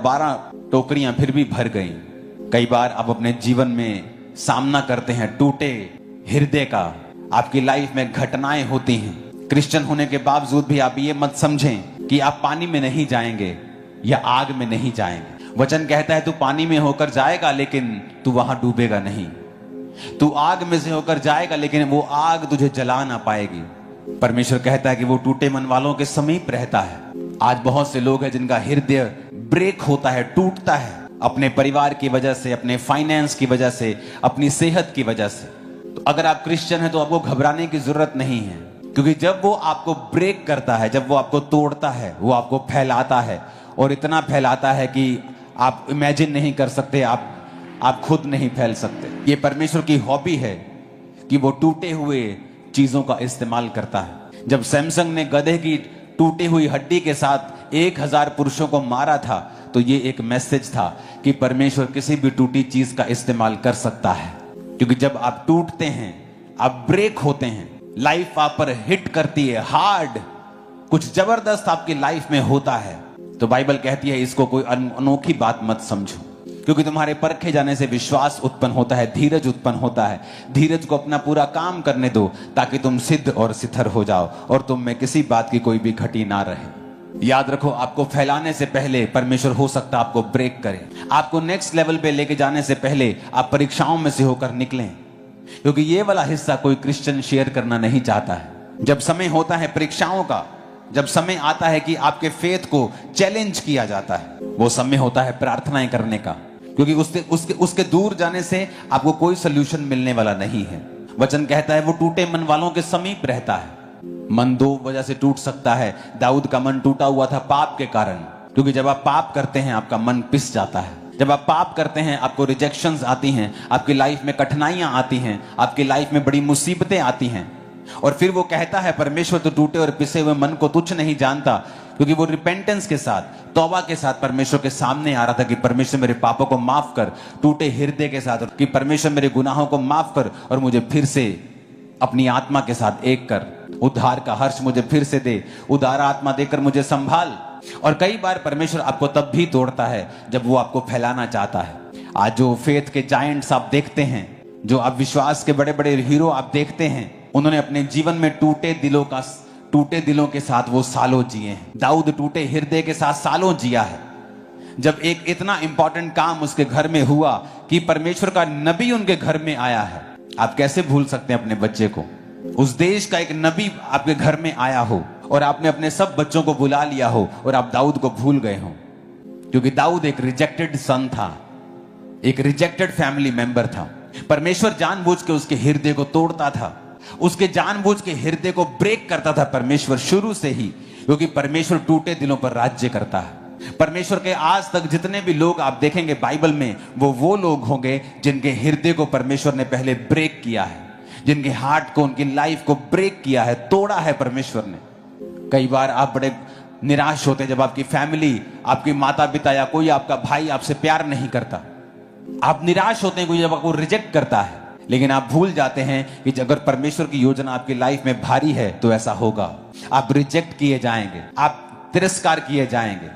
12 टोकरियां फिर भी भर गई। कई बार आप अपने जीवन में सामना करते हैं टूटे हृदय का, आपकी लाइफ में घटनाएं होती हैं। क्रिश्चियन होने के बावजूद भी आप ये मत समझें कि आप पानी में नहीं जाएंगे या आग में नहीं जाएंगे। वचन कहता है तू पानी में होकर जाएगा लेकिन तू वहां डूबेगा नहीं। तू आग में से होकर जाएगा लेकिन वो आग तुझे जला ना पाएगी। परमेश्वर कहता है कि वो टूटे मन वालों के समीप रहता है। आज बहुत से लोग हैं जिनका हृदय ब्रेक होता है, टूटता है, अपने परिवार की वजह से, अपने फाइनेंस की वजह से, अपनी सेहत की वजह से। तो अगर आप क्रिश्चियन हैं तो आपको घबराने की जरूरत नहीं है, क्योंकि जब वो आपको ब्रेक करता है, जब वो आपको तोड़ता है, वो आपको फैलाता है और इतना फैलाता है कि आप इमेजिन नहीं कर सकते, आप खुद नहीं फैल सकते। ये परमेश्वर की हॉबी है कि वो टूटे हुए चीजों का इस्तेमाल करता है। जब सैमसंग ने गधे की टूटी हुई हड्डी के साथ 1000 पुरुषों को मारा था तो ये एक मैसेज था कि परमेश्वर किसी भी टूटी चीज का इस्तेमाल कर सकता है। क्योंकि जब आप टूटते हैं, आप ब्रेक होते हैं, लाइफ आप पर हिट करती है, हार्ड कुछ जबरदस्त आपकी लाइफ में होता है, तो बाइबल कहती है इसको कोई अनोखी बात मत समझो। क्योंकि तुम्हारे परखे जाने से विश्वास उत्पन्न होता है, धीरज उत्पन्न होता है। धीरज को अपना पूरा काम करने दो ताकि तुम सिद्ध और सिथर हो जाओ और तुम में किसी बात की कोई भी घटी ना रहे। याद रखो, आपको फैलाने से पहले परमेश्वर हो सकता है आपको ब्रेक करे। आपको नेक्स्ट लेवल पे लेके जाने से पहले आप परीक्षाओं में से होकर निकलें, क्योंकि ये वाला हिस्सा कोई क्रिश्चियन शेयर करना नहीं चाहता है। जब समय होता है परीक्षाओं का, जब समय आता है कि आपके फेथ को चैलेंज किया जाता है, वो समय होता है प्रार्थनाएं करने का, क्योंकि उसके दूर जाने से आपको कोई सोल्यूशन मिलने वाला नहीं है। वचन कहता है वो टूटे मन वालों के समीप रहता है। मन 2 वजह से टूट सकता है। दाऊद का मन टूटा हुआ था पाप के कारण, क्योंकि जब आप पाप करते हैं आपका मन पिस जाता है। जब आप पाप करते हैं आपको रिजेक्शंस आती हैं, आपकी लाइफ में कठिनाइयां आती हैं, आपकी लाइफ में बड़ी मुसीबतें आती हैं। और फिर वो कहता है परमेश्वर तो टूटे और पिसे हुए मन को तुच्छ नहीं जानता, क्योंकि वो रिपेंटेंस के साथ, तौबा के साथ परमेश्वर के सामने आ रहा था कि परमेश्वर मेरे पापों को माफ कर, टूटे हृदय के साथ, कि परमेश्वर मेरे गुनाहों को माफ कर और मुझे फिर से अपनी आत्मा के साथ एक कर, उद्धार का हर्ष मुझे फिर से दे, उदार आत्मा देकर मुझे संभाल। और कई बार परमेश्वर आपको तब भी तोड़ता है जब वो आपको फैलाना चाहता है। आज जो फेथ के जायंट्स आप देखते हैं, जो आप विश्वास के बड़े बड़े हीरो आप देखते हैं, उन्होंने अपने जीवन में टूटे दिलों के साथ वो सालों जिए हैं। दाऊद टूटे हृदय के साथ सालों जिया है। जब एक इतना इंपॉर्टेंट काम उसके घर में हुआ कि परमेश्वर का नबी उनके घर में आया है, आप कैसे भूल सकते हैं अपने बच्चे को? उस देश का एक नबी आपके घर में आया हो और आपने अपने सब बच्चों को बुला लिया हो और आप दाऊद को भूल गए हो, क्योंकि दाऊद एक रिजेक्टेड सन था, एक रिजेक्टेड फैमिली मेंबर था। परमेश्वर जानबूझ के उसके हृदय को तोड़ता था, उसके जानबूझ के हृदय को ब्रेक करता था परमेश्वर शुरू से ही, क्योंकि परमेश्वर टूटे दिलों पर राज्य करता है। परमेश्वर के आज तक जितने भी लोग आप देखेंगे बाइबल में, वो लोग होंगे जिनके हृदय को परमेश्वर ने पहले ब्रेक किया है, जिनके हार्ट को, उनकी लाइफ को ब्रेक किया है, तोड़ा है परमेश्वर ने। कई बार आप बड़े निराश होते हैं जब आपकी फैमिली, आपके माता पिता या कोई आपका भाई आपसे प्यार नहीं करता। आप निराश होते हैं कोई जब आपको रिजेक्ट करता है, लेकिन आप भूल जाते हैं कि अगर परमेश्वर की योजना आपकी लाइफ में भारी है तो ऐसा होगा। आप रिजेक्ट किए जाएंगे, आप तिरस्कार किए जाएंगे,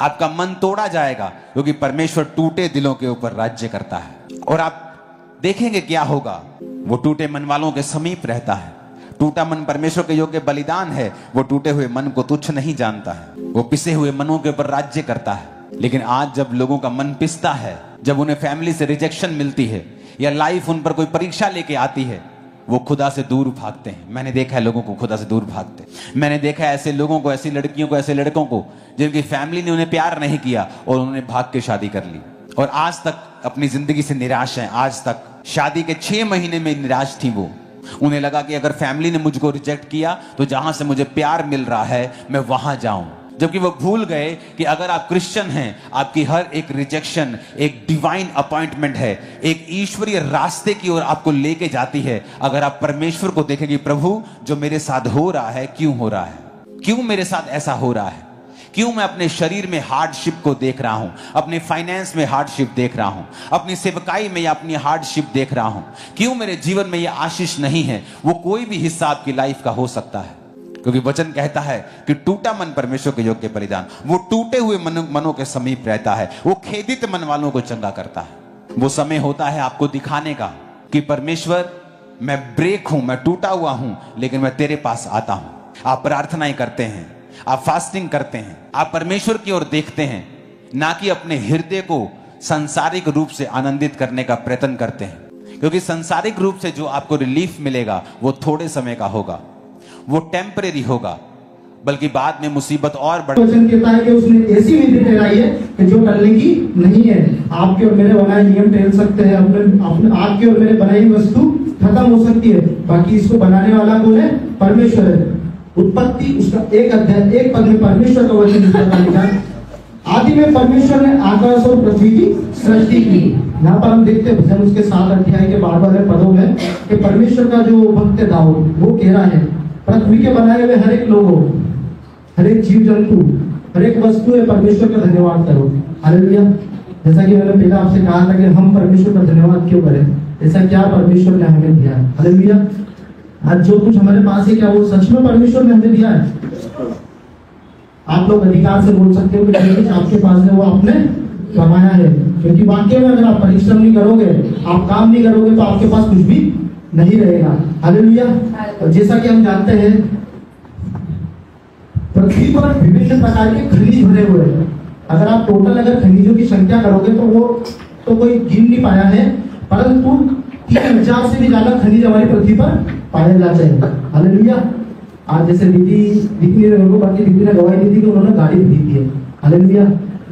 आपका मन तोड़ा जाएगा, क्योंकि परमेश्वर टूटे दिलों के ऊपर राज्य करता है। और आप देखेंगे क्या होगा, वो टूटे मन वालों के समीप रहता है। टूटा मन परमेश्वर के योग्य बलिदान है। वो टूटे हुए मन को तुच्छ नहीं जानता है, वो पिसे हुए मनों के ऊपर राज्य करता है। लेकिन आज जब लोगों का मन पिसता है, जब उन्हें फैमिली से रिजेक्शन मिलती है या लाइफ उन पर कोई परीक्षा लेके आती है, वो खुदा से दूर भागते हैं। मैंने देखा है लोगों को खुदा से दूर भागते। मैंने देखा है ऐसे लोगों को, ऐसी लड़कियों को, ऐसे लड़कों को जिनकी फैमिली ने उन्हें प्यार नहीं किया और उन्होंने भाग के शादी कर ली और आज तक अपनी जिंदगी से निराश हैं। आज तक शादी के 6 महीने में निराश थी वो। उन्हें लगा कि अगर फैमिली ने मुझको रिजेक्ट किया तो जहां से मुझे प्यार मिल रहा है मैं वहां जाऊं। जबकि वो भूल गए कि अगर आप क्रिश्चियन हैं, आपकी हर एक रिजेक्शन एक डिवाइन अपॉइंटमेंट है, एक ईश्वरीय रास्ते की ओर आपको लेके जाती है। अगर आप परमेश्वर को देखेंगे, प्रभु जो मेरे साथ हो रहा है क्यों हो रहा है, क्यों मेरे साथ ऐसा हो रहा है, क्यों मैं अपने शरीर में हार्डशिप को देख रहा हूं, अपने फाइनेंस में हार्डशिप देख रहा हूं, अपनी सेवकाई में या अपनी हार्डशिप देख रहा हूं, क्यों मेरे जीवन में ये आशीष नहीं है। वो कोई भी हिस्सा आपकी लाइफ का हो सकता है। क्योंकि वचन कहता है कि टूटा मन परमेश्वर के योग्य बलिदान, वो टूटे हुए मनों के समीप रहता है, वो खेदित मन वालों को चंगा करता है। वो समय होता है आपको दिखाने का कि परमेश्वर मैं ब्रेक हूं, मैं टूटा हुआ हूं, लेकिन मैं तेरे पास आता हूं। आप प्रार्थनाएं करते हैं, आप फास्टिंग करते हैं, आप परमेश्वर की ओर देखते हैं, ना कि अपने हृदय को सांसारिक रूप से आनंदित करने का प्रयत्न करते हैं। क्योंकि सांसारिक रूप से जो आपको रिलीफ मिलेगा वो थोड़े समय का होगा, वो टेम्परेरी होगा, बल्कि बाद में मुसीबत और बढ़। वचन कहता है कि उसने ऐसी विधि ठहराई है कि जो टलने की नहीं है। आपके और मेरे बनाए नियम टहल सकते हैं, अपने आपके और मेरे बनाई वस्तु खत्म हो सकती है, बाकी इसको बनाने वाला कौन है? परमेश्वर है। उत्पत्ति उसका 1 अध्याय 1 पद में परमेश्वर का वचन लिखा है, आदि में परमेश्वर ने आकाश और पृथ्वी की सृष्टि की। यहाँ पर हम देखते हैं भजन उसके 7 अध्याय के 12 वाले पदों में कि परमेश्वर का जो भक्त है दाऊद, वो कह रहा है पृथ्वी के बनाए हुए हर एक लोगों, हर एक जीव जंतु, हर एक वस्तु है, परमेश्वर का धन्यवाद करो। हालेलुया। जैसा कि मैंने पहले आपसे कहा था कि हम परमेश्वर का धन्यवाद क्यों करें, ऐसा क्या परमेश्वर ने हमें दिया है। हालेलुया। आज जो कुछ हमारे पास है, क्या वो सच में परमेश्वर ने हमें दिया है? आप लोग अधिकार से बोल सकते हो कि जो कुछ आपके पास है वो आपने कमाया है, क्योंकि वाकई में अगर आप परिश्रम नहीं करोगे, आप काम नहीं करोगे, तो आपके पास कुछ भी नहीं रहेगा। हालेलुया। और जैसा कि हम जानते हैं पृथ्वी पर विभिन्न प्रकार के खनिज भरे हुए हैं। अगर आप टोटल अगर खनिजों की संख्या करोगे तो वो तो कोई गिन नहीं पाया है, परंतु 3000 से भी ज्यादा खनिज हमारी पृथ्वी पर पाए जाते हैं। हालेलुया। आज जैसे दीदी ने गवाही दी थी कि उन्होंने गाड़ी खरीदी है। हालेलुया।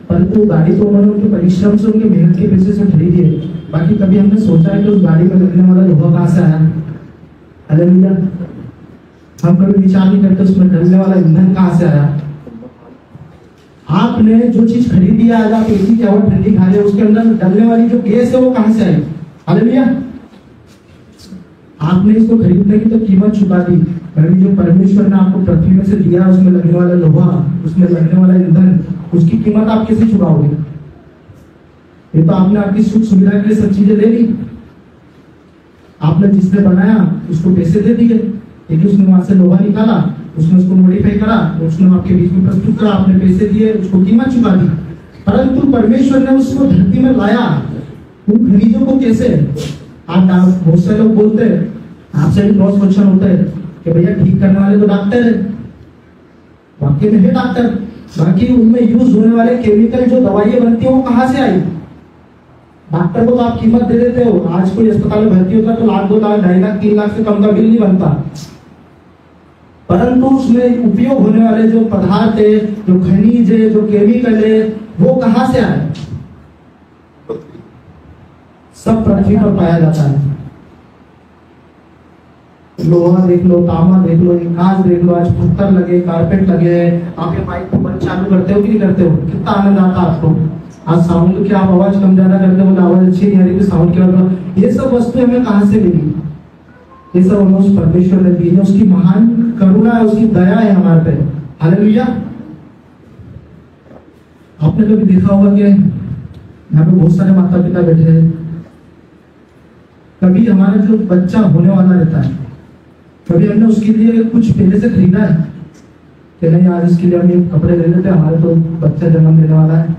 परंतु गाड़ी तो उन्होंने उनके परिश्रम से, उनके मेहनत के पैसे से खरीदी है। बाकी कभी हमने सोचा है कि उस गाड़ी में लगने वाला लोहा कहाँ से आया? हालेलुया। हम कभी विचार नहीं करते उसमें डलने वाला ईंधन कहाँ से आया। आपने जो चीज खरीदी है, आज आप एसी की हवा ठंडी खा रहे हो, उसके अंदर डलने वाली जो गैस है वो कहाँ से आई? हालेलुया। आपने इसको खरीदने की तो कीमत चुका दी, जो परमेश्वर ने आपको पृथ्वी में से दिया, उसमें लगने वाला लोहा, उसमें लगने वाला ईंधन, उसकी कीमत आप कैसे चुकाओगे? ये तो आपने आपकी सुख सुविधा के लिए सब चीजें ले ली। आपने जिसने बनाया उसको पैसे दे दिए, लेकिन उसने वहां से लोहा निकाला, उसने उसको मॉडिफाई करा, उसने आपके बीच में प्रस्तुत करा, आपने पैसे दिए, उसको कीमत चुका दी। परंतु परमेश्वर ने उसको धरती में लाया, उन खनिजों को कैसे? आप बहुत से लोग बोलते हैं, आपसे भी क्रॉस क्वेश्चन होता है कि भैया ठीक करने वाले तो डॉक्टर है, वाकई में है डॉक्टर, बाकी उनमें यूज होने वाले केमिकल जो दवाइयां बनती है वो कहाँ से आई? डॉक्टर को तो आप कीमत दे देते हो, आज कोई अस्पताल में भर्ती होता है तो 1 लाख 2 लाख 2.5 लाख 3 लाख से कम का बिल नहीं बनता, परंतु उसमें उपयोग होने वाले जो पदार्थ है, जो खनिज है, जो केमिकल है, वो कहाँ से आए? सब पृथ्वी पर पाया जाता है। लोहा देख लो, तांबा देख लो, कांच देख लो, आज पत्थर लगे, कारपेट लगे, आप ये माइक को बंद चालू करते हो कि नहीं करते हो? कितना आनंद आता है आपको। आज साउंड की आप आवाज कम ज्यादा करते हो, आवाज अच्छी नहीं आ रही, साउंड की ये सब वस्तुएं हमें कहां से मिली? ये सब हमें उस परमेश्वर ने दी है, उसकी महान करुणा है, उसकी दया है हमारे पे। हालेलुया। आपने कभी देखा होगा कि यहाँ पे बहुत सारे माता पिता बैठे हैं, कभी हमारा जो बच्चा होने वाला रहता है, कभी हमने उसके लिए कुछ पहले से खरीदा है कि नहीं, आज इसके लिए हम ये कपड़े खरीद लेते हैं, हमारे तो बच्चा जन्म लेने वाला है,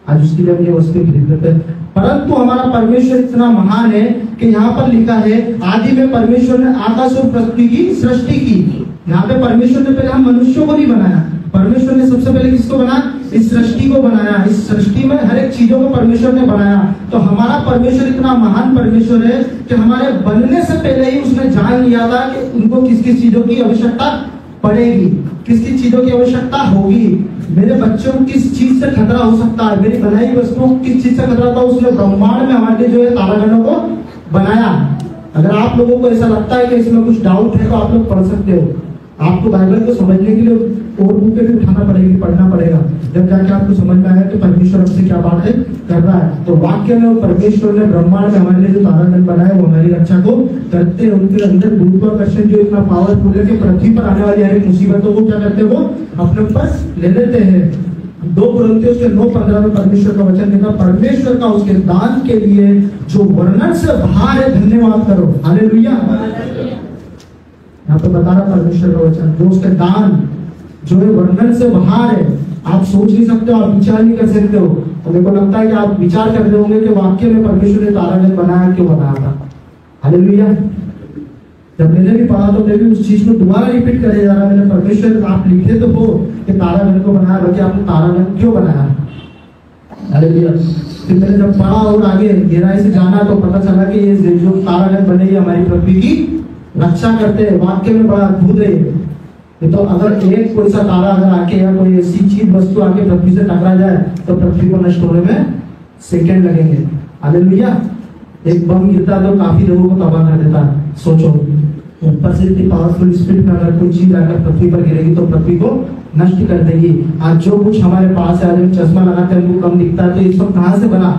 आज उसके लिए हम ये वस्तु खरीद लेते हैं। परंतु हमारा परमेश्वर इतना महान है कि यहाँ पर लिखा है आदि में परमेश्वर ने आकाश और पृथ्वी की सृष्टि की। यहाँ पे परमेश्वर ने पहले हम मनुष्यों को नहीं बनाया, परमेश्वर ने सबसे पहले किसको बनाया? इस सृष्टि को बनाया। इस सृष्टि में हर एक चीजों को परमेश्वर ने बनाया। तो हमारा परमेश्वर इतना महान परमेश्वर है कि हमारे बनने से पहले ही उसने जान लिया था कि उनको किस किस चीजों की आवश्यकता पड़ेगी, किस किस चीजों की आवश्यकता होगी, मेरे बच्चों को किस चीज से खतरा हो सकता है, मेरी बनाई वस्तुओं को किस चीज से खतरा था। उसने ब्रह्मांड में हमारे लिए जो है तारागणों को बनाया। अगर आप लोगों को ऐसा लगता है कि इसमें कुछ डाउट है तो आप लोग पढ़ सकते हो। आपको बाइबल को समझने के लिए और बुक भी उठाना पड़ेगी, पढ़ना पड़ेगा, जब जाके आपको समझ में आएगा कि परमेश्वर हमसे क्या बात है कर रहा है। तो वाक्य में परमेश्वर ने ब्रह्मांड में हमारे लिए जो तारागण बनाए वो हमारी रक्षा को करते हैं। उनके अंदर गुरुत्वाकर्षण जो इतना पावरफुल है कि पृथ्वी पर आने वाली हर एक मुसीबतों को क्या करते हैं, वो अपने ऊपर ले लेते हैं। 2 कुरिन्थियों के 9:15 में परमेश्वर का वचन कहता, परमेश्वर का उसके दान के लिए जो वर्णन से बाहर है, धन्यवाद करो। हालेलुया। यहाँ पे बता रहा परमेश्वर का वचन, जो उसके दान जो है वर्णन से बाहर है, आप सोच नहीं सकते हो, आप विचार नहीं कर सकते हो। तो मेरे को लगता है कि आप विचार कर रहे होंगे कि वाक्य में परमेश्वर ने तारागण बनाया, क्यों बनाया था। हालेलुया। जब मैंने भी पढ़ा तो मैं भी उस चीज को दोबारा रिपीट करे जा रहा। मैंने परमेश्वर आप लिखे तो हो कि तारागण को बनाया, बल्कि आपने तारागण क्यों बनाया। हालेलुया। फिर मैंने जब पढ़ा और आगे गहराई से जाना तो पता चला कि ये जो तारागण बने ये हमारी पृथ्वी की रक्षा करते हैं। वाक्य में बड़ा अद्भुत है ये तो। अगर एक कोई सा तारा अगर आके या कोई ऐसी चीज वस्तु आके पृथ्वी से टकरा जाए तो पृथ्वी को नष्ट होने में सेकंड लगेंगे। हालेलुया। एक बम गिरता तो काफी लोगों को तबाह कर देता है। सोचो, ऊपर से इतनी पावरफुल स्पीड में अगर कोई चीज आकर पृथ्वी पर गिरेगी तो पृथ्वी को नष्ट कर देगी। आज जो कुछ हमारे पास है, आज हम चश्मा लगाते हैं हमको कम दिखता है, तो ये सब कहाँ से बना।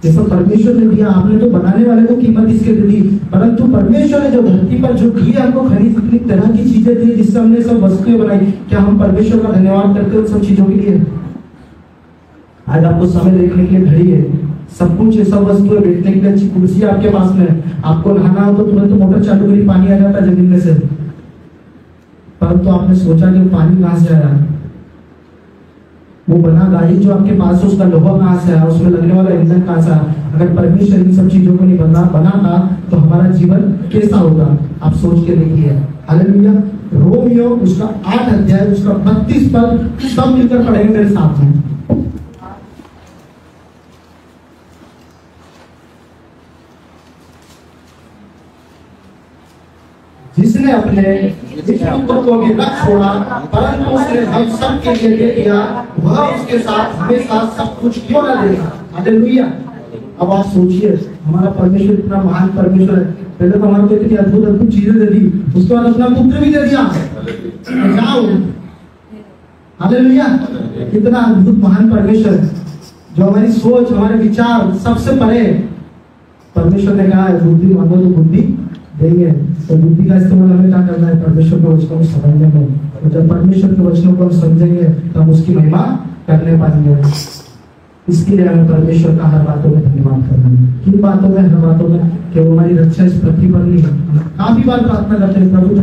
ये सब परमेश्वर ने दिया। आपने तो बनाने वाले को कीमत इसके दी, परंतु परमेश्वर ने जो धरती पर जो दिए हमको खरीद इतनी तरह की चीजें दी जिससे हमने सब वस्तुएं बनाई। क्या हम परमेश्वर का धन्यवाद करते हैं उन सब चीजों के लिए। आज आपको समय देखने के लिए घड़ी है, सब कुछ है, सब वस्तुएं, बैठने के लिए अच्छी कुर्सी आपके पास में। आपको नहाना हो तो तुरंत मोटर चालू करी, पानी आ जाता जमीन में से। परंतु आपने सोचा कि पानी कहां से आया। वो बना गाड़ी जो आपके पास है उसका लोहा कहां से आया, उसमें लगने वाला ईंधन कहां से आया। अगर परमेश्वर इन सब चीजों को नहीं बनाता तो हमारा जीवन कैसा होगा, आप सोच के देखिए। हालेलुया। रोमियो उसका 8 अध्याय उसका 32 पद सब मिलकर पढ़ेंगे मेरे साथ में। जिसने अपने पुत्र को भी न छोड़ा परंतु उसने हम सब के लिए दे दिया, वह उसके साथ हमेशा सब कुछ क्यों न देगा। हालेलुया। अब आप सोचिए, हमारा परमेश्वर इतना महान परमेश्वर है। पहले तो हमारे को इतनी अद्भुत अद्भुत चीजें दे दी, उसके बाद अपना पुत्र भी दे दिया। जाओ। हालेलुया। इतना अद्भुत महान परमेश्वर जो हमारी सोच हमारे विचार सबसे परे। परमेश्वर ने कहा है बुद्धि मांगो तो बुद्धि देंगे। तो बुद्धि का इस्तेमाल हमें क्या करना है, परमेश्वर के वचनों को समझने में। और जब परमेश्वर के वचनों को हम समझेंगे तो हम उसकी महिमा करने पाएंगे। इसके लिए हमें परमेश्वर का हर बातों में धन्यवाद करना है। किन बातों में, हर बातों में, कि वो हमारी रक्षा इस पृथ्वी पर नहीं है। काफी बार प्रार्थना करते हैं प्रभु